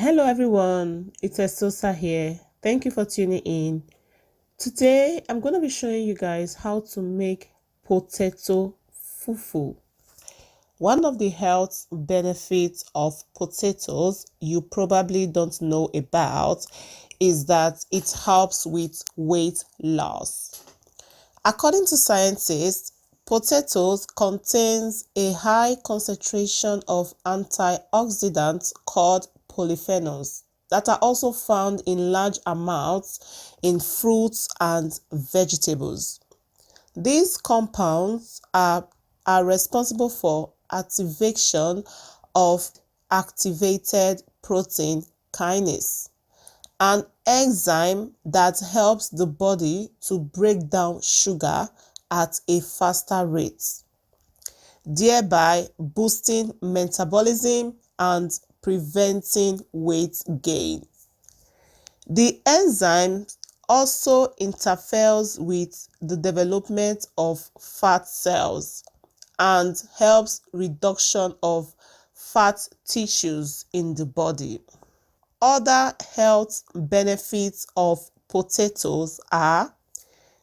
Hello everyone, it's Esosa here. Thank you for tuning in. Today I'm going to be showing you guys how to make potato fufu. One of the health benefits of potatoes you probably don't know about is that it helps with weight loss. According to scientists, potatoes contains a high concentration of antioxidants called polyphenols that are also found in large amounts in fruits and vegetables. These compounds are responsible for activation of activated protein kinase, an enzyme that helps the body to break down sugar at a faster rate, thereby boosting metabolism and preventing weight gain. The enzyme also interferes with the development of fat cells and helps reduction of fat tissues in the body. Other health benefits of potatoes are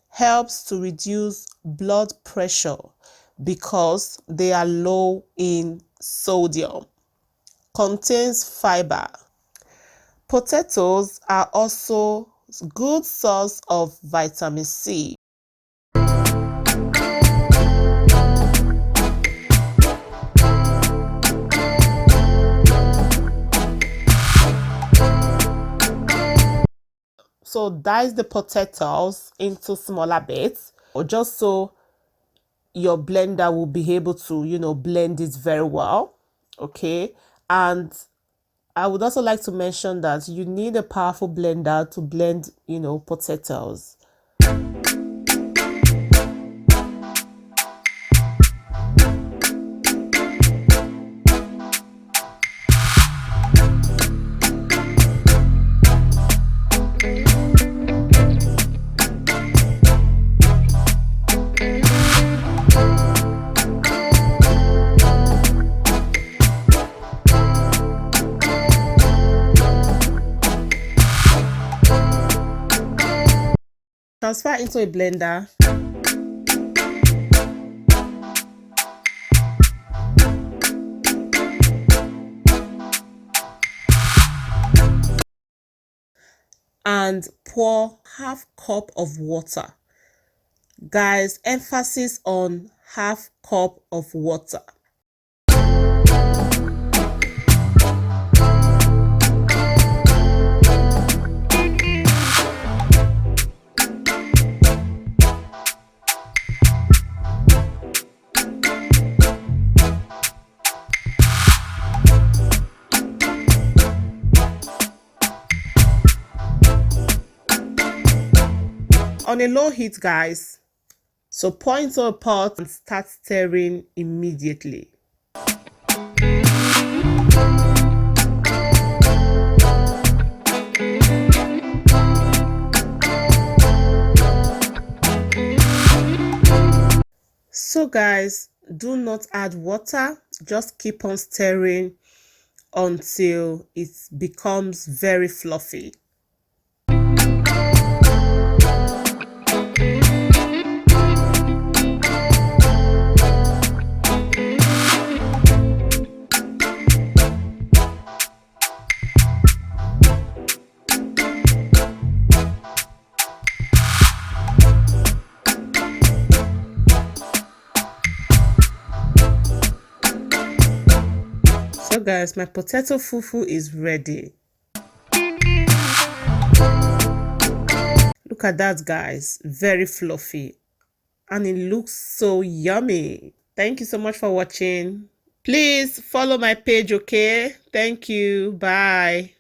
helps to reduce blood pressure because they are low in sodium, contains fiber. Potatoes are also a good source of vitamin C. So dice the potatoes into smaller bits, or just so your blender will be able to, blend it very well. Okay. And I would also like to mention that you need a powerful blender to blend, potatoes. Transfer into a blender. And pour half cup of water. Guys, emphasis on half cup of water. On a low heat, guys. So pour into a pot and start stirring immediately. So guys, do not add water, just keep on stirring until it becomes very fluffy. So guys, my potato fufu is ready. Look at that, guys, very fluffy, and it looks so yummy. Thank you so much for watching. Please follow my page, okay? Thank you. Bye.